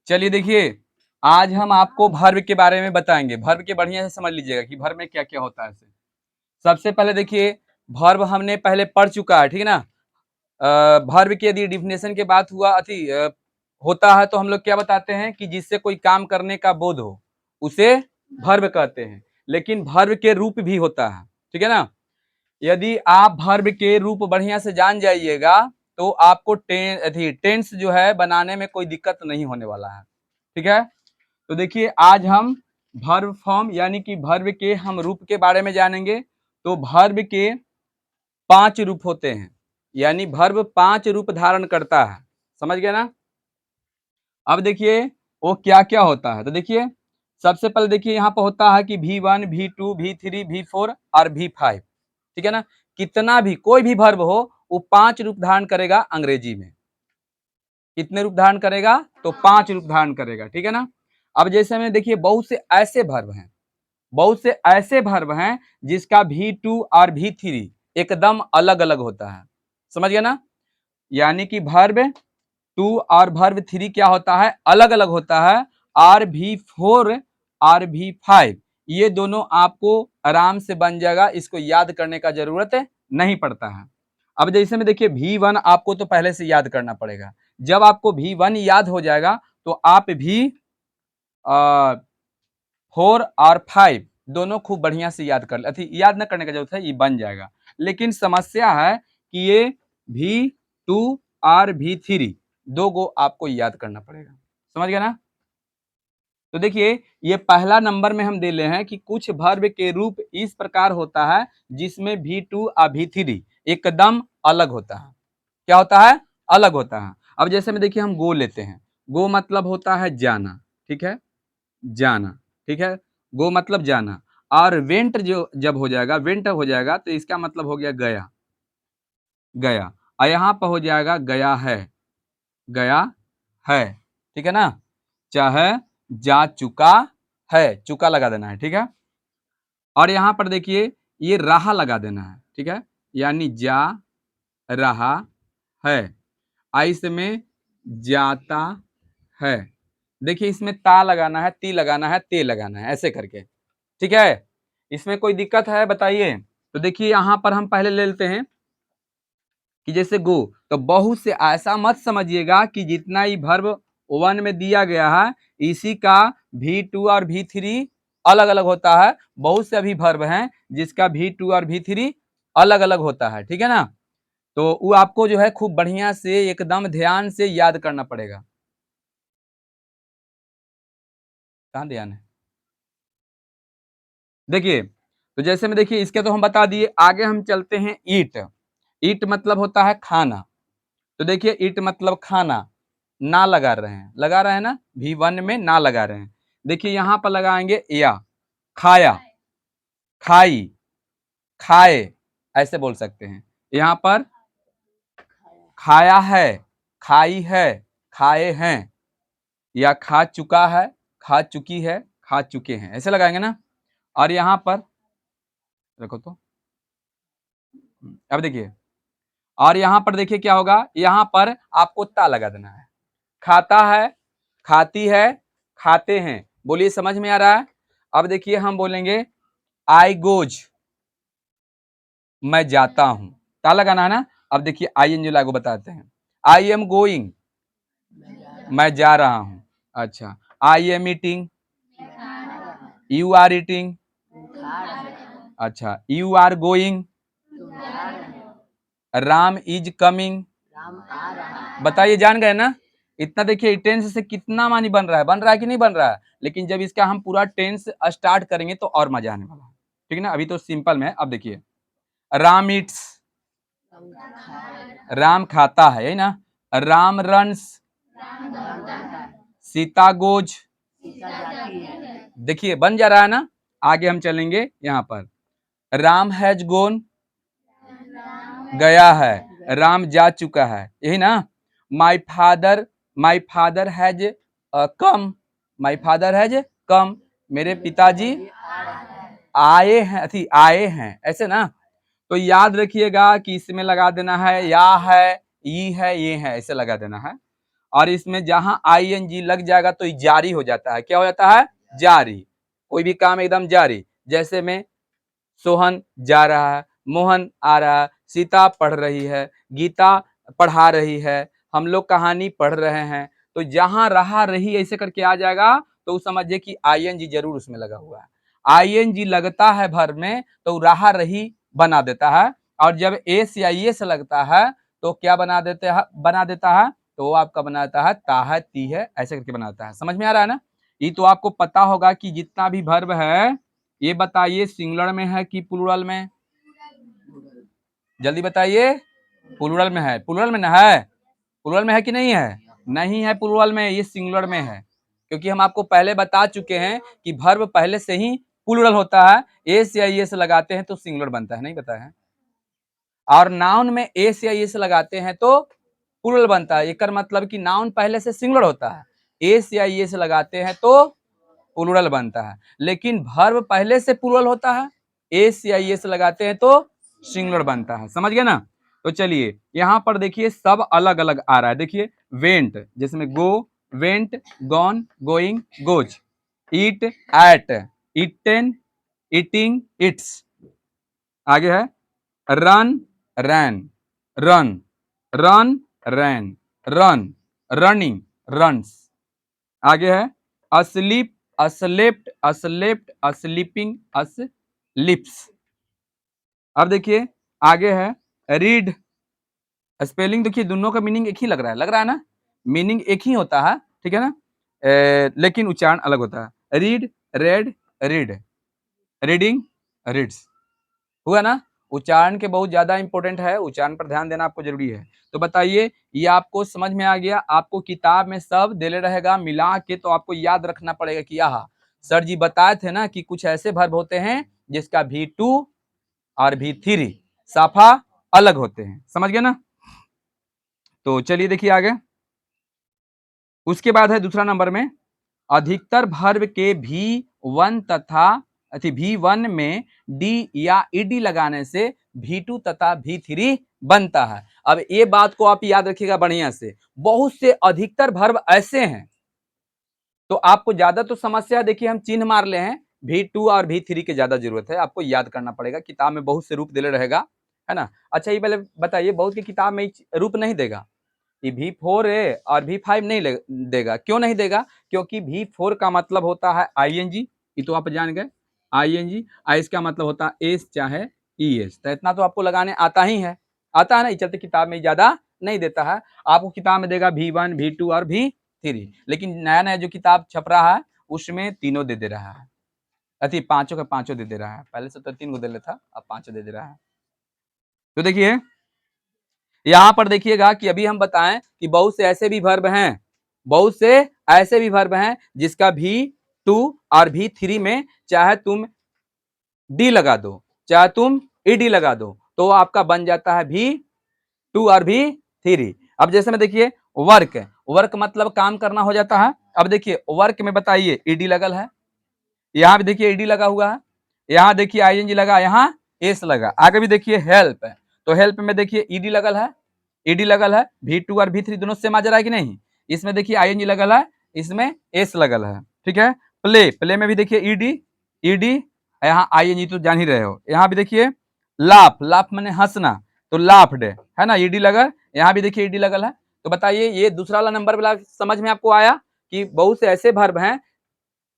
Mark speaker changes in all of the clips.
Speaker 1: चलिए देखिए, आज हम आपको वर्ब के बारे में बताएंगे। वर्ब के बढ़िया से समझ लीजिएगा कि वर्ब में क्या क्या होता है। सबसे पहले देखिए, वर्ब हमने पहले पढ़ चुका है, ठीक है ना। वर्ब की यदि डिफिनेशन के बात होता है तो हम लोग क्या बताते हैं कि जिससे कोई काम करने का बोध हो उसे वर्ब कहते हैं। लेकिन वर्ब के रूप भी होता है, ठीक है ना। यदि आप वर्ब के रूप बढ़िया से जान जाइएगा तो आपको टेंस जो है बनाने में कोई दिक्कत नहीं होने वाला है, ठीक है। तो देखिए, आज हम वर्ब फॉर्म यानी कि वर्ब के हम रूप के बारे में जानेंगे। तो वर्ब के 5 रूप होते हैं, यानी वर्ब 5 रूप धारण करता है, समझ गए ना। अब देखिए वो क्या क्या होता है। तो देखिए, सबसे पहले देखिए यहाँ पर होता है कि V1, V2, V3, V4 और V5, ठीक है ना। कितना भी कोई भी वर्ब हो वो 5 रूप धारण करेगा अंग्रेजी में। कितने रूप धारण करेगा? तो 5 रूप धारण करेगा, ठीक है ना। अब जैसे में देखिए बहुत से ऐसे वर्ब हैं जिसका V2 और V3 एकदम अलग अलग होता है, समझ गए ना। यानी कि वर्ब 2 और वर्ब 3 क्या होता है? अलग अलग होता है। और V4 और V5 ये दोनों आपको आराम से बन जाएगा, इसको याद करने का जरूरत नहीं पड़ता है। अब जैसे में देखिए V1 आपको तो पहले से याद करना पड़ेगा। जब आपको V1 याद हो जाएगा तो आप V4 और 5 दोनों खूब बढ़िया से याद कर ले। याद न करने का जरूरत है, ये बन जाएगा। लेकिन समस्या है कि ये V2 और V3 दो गो आपको याद करना पड़ेगा, समझ गया ना। तो देखिए ये पहला नंबर में हम दे ले हैं कि कुछ वर्ब के रूप इस प्रकार होता है जिसमें V2 और V3 एकदम अलग होता है। क्या होता है? अलग होता है। अब जैसे में देखिए हम गो लेते हैं। गो मतलब होता है जाना, ठीक है, जाना, ठीक है। गो मतलब जाना। और वेंट जो जब हो जाएगा, वेंट हो जाएगा तो इसका मतलब हो गया गया, गया। और यहाँ पर हो जाएगा गया है, गया है, ठीक है ना। चाहे जा चुका है, चुका लगा देना है, ठीक है। और यहाँ पर देखिए ये रहा लगा देना है, ठीक है, यानी जा रहा है। इसमें जाता है। देखिए इसमें ता लगाना है, ती लगाना है, ते लगाना है, ऐसे करके, ठीक है। इसमें कोई दिक्कत है बताइए। तो देखिए यहाँ पर हम पहले ले लेते हैं कि जैसे गो, तो बहुत से ऐसा मत समझिएगा कि जितना ही वर्ब 1 में दिया गया है इसी का V2 और V3 अलग अलग होता है। बहुत से अभी वर्ब हैं जिसका V2 और V3 अलग अलग होता है, ठीक है ना। तो वो आपको जो है खूब बढ़िया से एकदम ध्यान से याद करना पड़ेगा। कहाँ ध्यान है? देखिए, तो जैसे में देखिए इसके तो हम बता दिए। आगे हम चलते हैं ईट। ईट मतलब होता है खाना। तो देखिए ईट मतलब खाना, ना लगा रहे हैं, लगा रहे हैं ना, V1 में ना लगा रहे हैं। देखिए यहाँ पर लगाएंगे या, खाया, खाई, खाए, ऐसे बोल सकते हैं। यहाँ पर खाया है, खाई है, खाए हैं, या खा चुका है, खा चुकी है, खा चुके हैं, ऐसे लगाएंगे ना। और यहाँ पर रखो तो अब देखिए, और यहाँ पर देखिए क्या होगा, यहाँ पर आपको ता लगा देना है। खाता है, खाती है, खाते हैं। बोलिए समझ में आ रहा है। अब देखिए हम बोलेंगे आई गोज, मैं जाता हूं, ता लगाना है ना। अब देखिए आई एन जी लागू बताते हैं। आई एम गोइंग, मैं जा रहा हूं। अच्छा, I am eating, you are eating. अच्छा, you are going, Ram is coming. बताइए जान गए ना। इतना देखिए टेंस से कितना मानी बन रहा है, बन रहा है कि नहीं बन रहा है। लेकिन जब इसका हम पूरा टेंस स्टार्ट करेंगे तो और मजा आने वाला है, ठीक है ना। अभी तो सिंपल में है। अब देखिए राम ईट्स, राम खाता है, यही ना। Ram runs, Sita goes. देखिए बन जा रहा है ना। आगे हम चलेंगे यहाँ पर, राम हैज गोन, गया है, राम जा चुका है, यही ना। My father has come, my father has come, मेरे पिताजी आए हैं, आए हैं, ऐसे ना। तो याद रखिएगा कि इसमें लगा देना है या है, ई है, ये है, ऐसे लगा देना है। और इसमें जहां आईएनजी लग जाएगा तो जारी हो जाता है। क्या हो जाता है? जारी। कोई भी काम एकदम जारी। जैसे में सोहन जा रहा है, मोहन आ रहा है, सीता पढ़ रही है, गीता पढ़ा रही है, हम लोग कहानी पढ़ रहे हैं। तो जहां रहा रही ऐसे करके आ जाएगा तो समझिए कि आईएनजी जरूर उसमें लगा हुआ है। आईएनजी लगता है वर्ब में तो रहा रही बना देता है, और जब एस या ये से लगता है तो क्या बना देता है तो वो आपका बनाता है ता है, ती है, ऐसे करके बनाता है। समझ में आ रहा है ना? ये तो आपको पता होगा कि जितना भी वर्ब है ये बताइए सिंगुलर में है कि प्लूरल में? जल्दी बताइए। प्लूरल में है। प्लूरल में ना है? प्लूरल में है कि नहीं है? नहीं है प्लूरल में, ये सिंगुलर में है। क्योंकि हम आपको पहले बता चुके हैं कि वर्ब पहले से ही प्लूरल होता है, एस या ये से लगाते हैं तो सिंगुलर बनता है। नहीं पता है? और नाउन में एस या ये से लगाते हैं तो प्लूरल बनता है। एक मतलब कि नाउन पहले से सिंगुलर होता है, एस या ये से लगाते हैं तो प्लूरल बनता है। लेकिन वर्ब पहले से प्लूरल होता है, एस या ये से लगाते हैं तो सिंगुलर बनता है। समझ गए ना? तो चलिए यहां पर देखिए सब अलग अलग आ रहा है। देखिए वेंट, जिसमें go, went, gone, going, goes, eat, ate, eaten, eating, eats. आगे है run, ran, run, run, ran, run, running, runs. आगे है अस्लीप, अस्लेप्ट, अस्लेप्ट, अस्लीपिंग, अस्लिप्स। अब देखिए आगे है रीड। स्पेलिंग देखिए दोनों का मीनिंग एक ही लग रहा है ना? मीनिंग एक ही होता है, ठीक है ना? लेकिन उच्चारण अलग होता है। Read, red, read, reading, reads. हुआ ना? उच्चारण के बहुत ज्यादा इंपॉर्टेंट है, उच्चारण पर ध्यान देना आपको जरूरी है। तो बताइए ये आपको समझ में आ गया? आपको किताब में सब देले रहेगा मिला के, तो आपको याद रखना पड़ेगा कि यह सर जी बताए थे ना कि कुछ ऐसे वर्ब होते हैं जिसका V2 और V3 साफा अलग होते हैं। समझ गए ना? तो चलिए देखिए आगे। उसके बाद है दूसरा नंबर में अधिकतर वर्ब के V1 तथा V1 में डी या ईडी लगाने से V2 तथा V3 बनता है। अब ये बात को आप याद रखिएगा बढ़िया से। बहुत से अधिकतर वर्ब ऐसे हैं, तो आपको ज्यादा तो समस्या देखिए हम चिन्ह मार ले हैं, V2 और V3 की ज्यादा जरूरत है, आपको याद करना पड़ेगा। किताब में बहुत से रूप देले रहेगा, है ना? अच्छा ये पहले बताइए, बहुत की किताब में रूप नहीं देगा, ये V4 है और V5 नहीं देगा। क्यों नहीं देगा? क्योंकि V4 का मतलब होता है आईएनजी, ये तो आप जान गए, आईएनजी। इसका मतलब होता है एस चाहे ईएस। तो इतना तो आपको लगाने आता ही है, आता है ना? इस चलते किताब में ज्यादा नहीं देता है। आपको किताब में देगा V1, V2 और V3, लेकिन नया नया जो किताब छप रहा है उसमें तीनों दे रहा है, अति पांचों का पांचों दे रहा है। पहले से तो 3 गो दे लेता, अब 5 दे रहा है। तो देखिए यहां पर देखिएगा कि अभी हम बताएं कि बहुत से ऐसे भी वर्ब हैं, बहुत से ऐसे भी वर्ब हैं जिसका V2 और V3 में चाहे तुम डी लगा दो चाहे तुम ईडी लगा दो तो आपका बन जाता है V2 और V3। अब जैसे में देखिए वर्क, वर्क मतलब काम करना हो जाता है। अब देखिए वर्क में बताइए ईडी लगल है, यहाँ भी देखिए ईडी लगा हुआ है, यहाँ देखिए आईएनजी लगा, यहाँ एस लगा। आगे भी देखिए हेल्प, तो हेल्प में देखिए ईडी लगल है, ईडी लगल है। V2 और V3 दोनों सेम आ जा रहा है कि नहीं? इसमें देखिए आईएनजी लगल है, इसमें एस लगल है, ठीक है। प्ले, प्ले में भी देखिए ईडी, ईडी, यहाँ आईएनजी तो जान ही रहे हो। यहाँ भी देखिए लाफ, लाफ मैंने हंसना, तो लाफ्ड है ना, ईडी लगल। यहाँ भी देखिए ईडी लगल है। तो बताइए ये दूसरा वाला नंबर वाला समझ में आपको आया कि बहुत से ऐसे वर्ब हैं,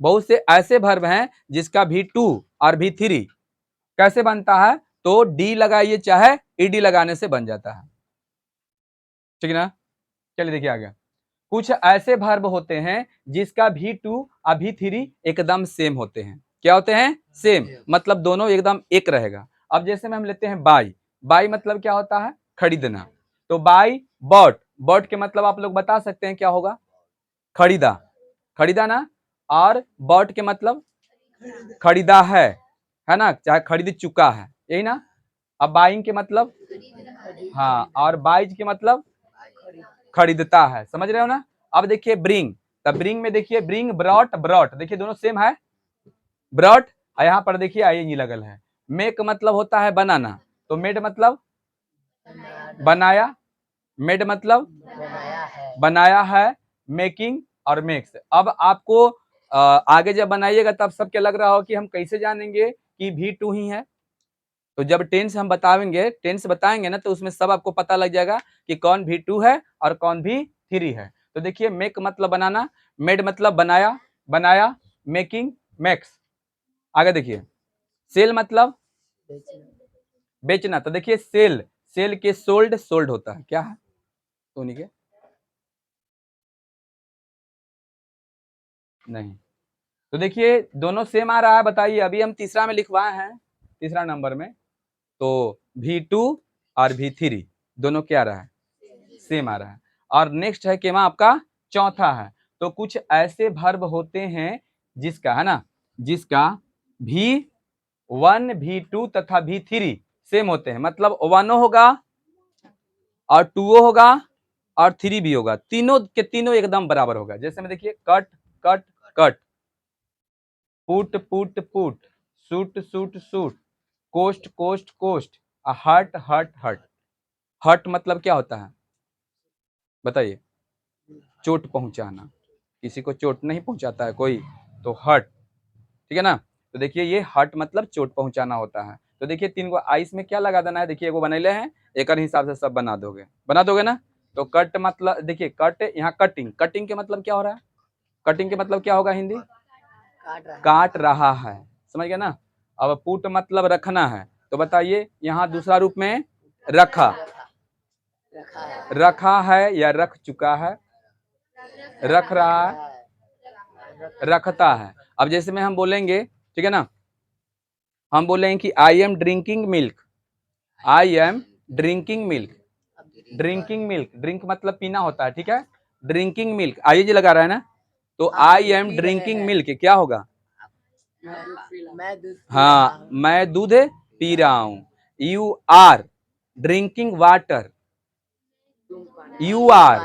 Speaker 1: बहुत से ऐसे वर्ब हैं जिसका V2 और V3 कैसे बनता है? तो डी लगाइए चाहे ईडी लगाने से बन जाता है, ठीक है ना? चलिए देखिए आगे। कुछ ऐसे वर्ब होते हैं जिसका V2 और V3 एकदम सेम होते हैं। क्या होते हैं? सेम, मतलब दोनों एकदम एक रहेगा। अब जैसे में हम लेते हैं बाई, बाई मतलब क्या होता है? खरीदना। तो बाई बॉट, बॉट के मतलब आप लोग बता सकते हैं क्या होगा? खरीदा, खरीदा ना। और बॉट के मतलब खरीदा है ना, चाहे खरीद चुका है, यही ना। अब बाइंग के मतलब, हाँ, और बाइज के मतलब खरीदता है, समझ रहे हो ना? अब देखिए ब्रिंग, तब ब्रिंग में देखिए ब्रिंग, ब्रॉट, ब्रॉट, देखिए दोनों सेम है, ब्रॉट। यहाँ पर देखिए आईएनजी लगल है। मेक मतलब होता है बनाना, तो मेड मतलब बनाया, मेड मतलब बनाया है, मेकिंग और मेक्स। अब आपको आगे जब बनाइएगा तब सबके लग रहा हो कि हम कैसे जानेंगे कि V2 ही है। तो जब टेंस हम बताएंगे ना, तो उसमें सब आपको पता लग जाएगा कि कौन V2 है और कौन V3 है। तो देखिए, मेक मतलब बनाना, मेड मतलब बनाया, मेकिंग, मेक्स। आगे देखिए, सेल मतलब बेचना। तो देखिए, सेल के सोल्ड होता है, क्या है तो नहीं के नहीं। तो देखिए, दोनों सेम आ रहा है। बताइए, अभी हम तीसरा में लिखवाए हैं, तीसरा नंबर में, तो V2 और V3 दोनों क्या आ रहा है, सेम आ रहा है। और नेक्स्ट है कि आपका चौथा है। तो कुछ ऐसे वर्ब होते हैं जिसका, है ना, जिसका V1 V2 तथा V3 सेम होते हैं। मतलब 1 होगा और 2 होगा और 3 भी होगा, तीनों के तीनों एकदम बराबर होगा। जैसे में देखिए, cut cut cut, put put put, suit suit suit, cost cost cost, hurt hurt hurt. Hurt मतलब क्या होता है बताइए, चोट पहुंचाना। किसी को चोट नहीं पहुंचाता है कोई, तो हर्ट, ठीक है ना। तो देखिए, ये हर्ट मतलब चोट पहुंचाना होता है। तो देखिए, 3 गो आइस में क्या लगा देना है, देखिए एगो बनैले हैं, एक हिसाब से सब बना दोगे ना। तो कट मतलब देखिए, कट यहाँ कटिंग, कटिंग के मतलब क्या हो रहा है, कटिंग के मतलब क्या होगा हिंदी, काट रहा है, समझ गया ना। अब पुट मतलब रखना है, तो बताइए यहाँ दूसरा रूप में रखा है या रख चुका है, रख रहा है, रखता है। अब जैसे में हम बोलेंगे, ठीक है ना, हम बोलेंगे कि I am drinking milk, I am drinking milk, drinking milk, drink मतलब पीना होता है, ठीक है। ड्रिंकिंग मिल्क आई जी लगा रहा है ना, तो आई एम ड्रिंकिंग मिल्क क्या होगा, हाँ, मैं दूध पी रहा हूं। You are drinking water, you are,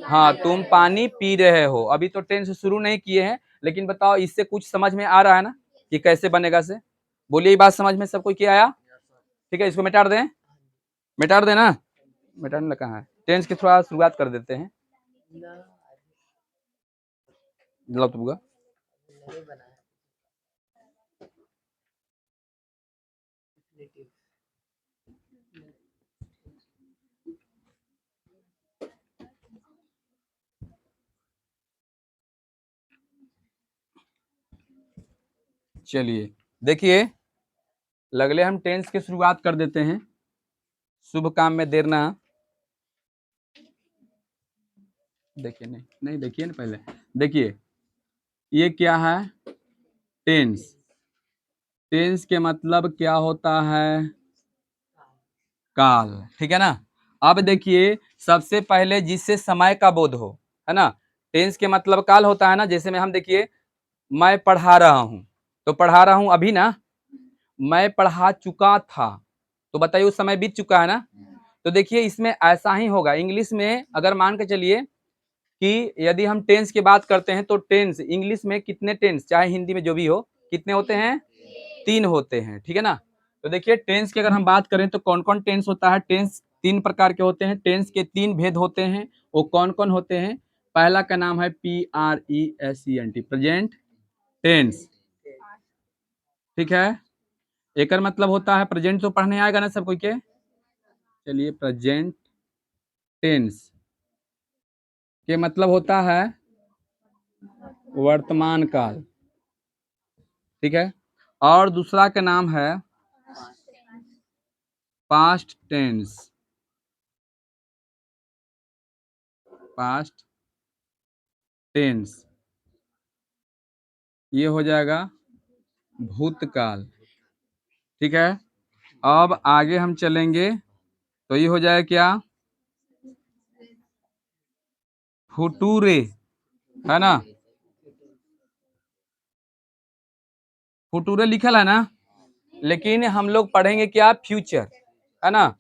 Speaker 1: हाँ, तुम पानी पी रहे हो। अभी तो टेंस शुरू नहीं किए हैं, लेकिन बताओ इससे कुछ समझ में आ रहा है ना कि कैसे बनेगा से। बोलिए, ये बात समझ में सबको क्या आया, ठीक है। इसको मिटा दें, मिटा देना, मिटाने लगा है। टेंस की थोड़ा शुरुआत कर देते हैं। चलिए देखिए, लगले हम टेंस की शुरुआत कर देते हैं। शुभ काम में देर ना, देखिए नहीं देखिए ना, पहले देखिए ये क्या है, टेंस। टेंस के मतलब क्या होता है, काल, ठीक है ना। अब देखिए, सबसे पहले जिससे समय का बोध हो, है ना, टेंस के मतलब काल होता है ना। जैसे में हम देखिए, मैं पढ़ा रहा हूं, तो पढ़ा रहा हूं अभी ना, मैं पढ़ा चुका था, तो बताइए उस समय बीत चुका है ना। तो देखिए, इसमें ऐसा ही होगा इंग्लिश में। अगर मान के चलिए कि यदि हम टेंस की बात करते हैं, तो टेंस इंग्लिश में कितने टेंस, चाहे हिंदी में जो भी हो, कितने होते हैं, 3 होते हैं, ठीक है ना। तो देखिए, टेंस की अगर हम बात करें तो कौन कौन टेंस होता है। टेंस 3 प्रकार के होते हैं, टेंस के 3 भेद होते हैं। वो कौन कौन होते हैं, पहला का नाम है PRESENT, प्रेजेंट टेंस, ठीक है। एक मतलब होता है प्रेजेंट, तो पढ़ने आएगा ना सब कोई के। चलिए, प्रेजेंट टेंस के मतलब होता है वर्तमान काल, ठीक है। और दूसरा का नाम है पास्ट टेंस, पास्ट टेंस ये हो जाएगा भूतकाल, ठीक है। अब आगे हम चलेंगे तो ये हो जाएगा क्या, फुटूरे, है ना, फुटूरे लिखल है ना, लेकिन हम लोग पढ़ेंगे क्या, फ्यूचर, है ना।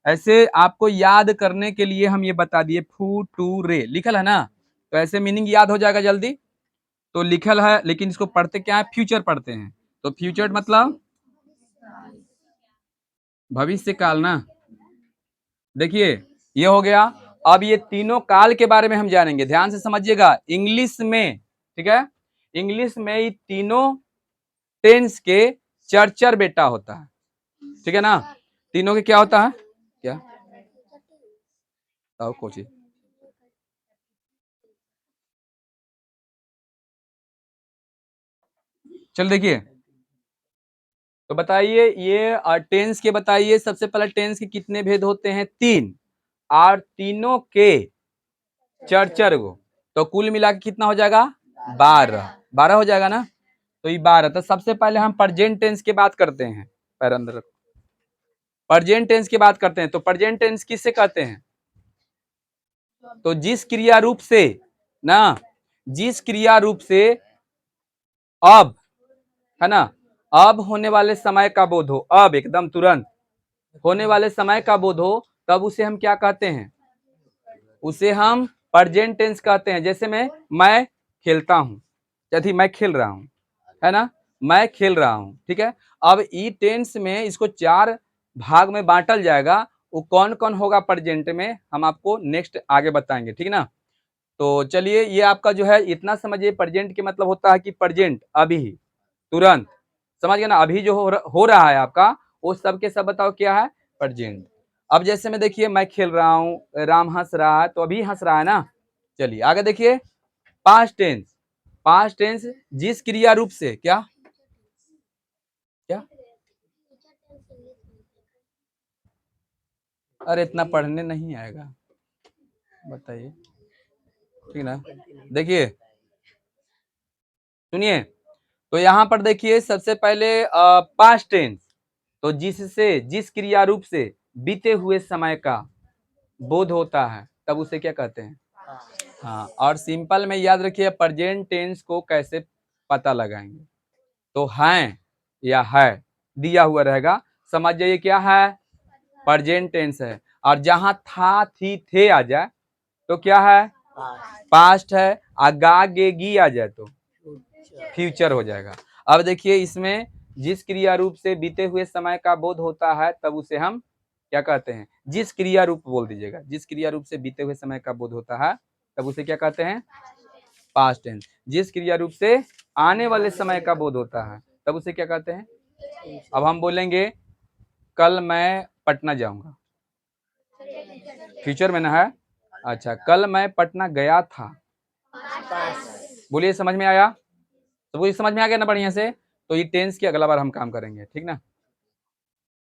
Speaker 1: ऐसे आपको याद करने के लिए हम ये बता दिए, फुटूरे लिखल है ना, तो ऐसे मीनिंग याद हो जाएगा जल्दी। तो लिखल है, लेकिन इसको पढ़ते क्या है, फ्यूचर पढ़ते हैं। तो फ्यूचर मतलब भविष्य काल ना। देखिए, ये हो गया अब ये तीनों काल के बारे में हम जानेंगे, ध्यान से समझिएगा। इंग्लिश में, ठीक है, इंग्लिश में ये तीनों टेंस के चर्चर बेटा होता है, ठीक है ना। तीनों के क्या होता है, क्या कोची, चल देखिए, तो बताइए ये टेंस के, बताइए सबसे पहले टेंस के कितने भेद होते हैं, 3, और तीनों के चर्चर को, तो कुल मिला के कितना हो जाएगा, 12 हो जाएगा ना। तो ये 12, तो सबसे पहले हम प्रेजेंट टेंस की बात करते हैं, अंदर प्रेजेंट टेंस की बात करते हैं। तो प्रेजेंट टेंस किससे कहते हैं, तो जिस क्रिया रूप से ना, जिस क्रिया रूप से अब, है ना, अब होने वाले समय का बोध हो, अब एकदम तुरंत होने वाले समय का बोध हो, तब उसे हम क्या कहते हैं, उसे हम प्रेजेंट टेंस कहते हैं। जैसे मैं खेलता हूं, यदि मैं खेल रहा हूं, है ना, मैं खेल रहा हूं, ठीक है। अब ई टेंस में इसको 4 भाग में बांटल जाएगा, वो कौन कौन होगा प्रेजेंट में, हम आपको नेक्स्ट आगे बताएंगे, ठीक ना। तो चलिए, ये आपका जो है इतना समझिए, प्रेजेंट के मतलब होता है कि प्रेजेंट, अभी, तुरंत, समझ गए ना, अभी जो हो रहा है आपका, वो सब के सब बताओ क्या है, प्रेजेंट। अब जैसे में देखिए, मैं खेल रहा हूं, राम हंस रहा है, तो अभी हंस रहा है ना। चलिए आगे देखिए, पास्ट टेंस, पास्ट टेंस जिस क्रिया रूप से, क्या क्या, अरे इतना पढ़ने नहीं आएगा, बताइए, ठीक ना। देखिए सुनिए, तो यहाँ पर देखिए सबसे पहले पास्ट टेंस, तो जिससे, जिस क्रिया रूप से बीते हुए समय का बोध होता है, तब उसे क्या कहते हैं, हाँ। और सिंपल में याद रखिए, प्रेजेंट टेंस को कैसे पता लगाएंगे, तो हैं या है दिया हुआ रहेगा, समझ जाइए क्या है, प्रेजेंट टेंस है। और जहां था, थी, थे आ जाए तो क्या है, पास्ट है। आगा गी आ जाए तो फ्यूचर हो जाएगा। अब देखिए, इसमें जिस क्रिया रूप से बीते हुए समय का बोध होता है, तब उसे हम क्या कहते हैं, जिस क्रिया रूप बोल दीजिएगा, जिस क्रिया रूप से बीते हुए समय का बोध होता है, तब उसे क्या कहते हैं, पास्ट टेंस। जिस क्रिया रूप से आने वाले समय का बोध होता है, तब उसे क्या कहते हैं। अब हम बोलेंगे कल मैं पटना जाऊंगा, फ्यूचर में ना है। अच्छा, कल मैं पटना गया था, बोलिए समझ में आया, तो वो समझ में आ गया ना बढ़िया से। तो ये टेंस की अगला बार हम काम करेंगे, ठीक ना।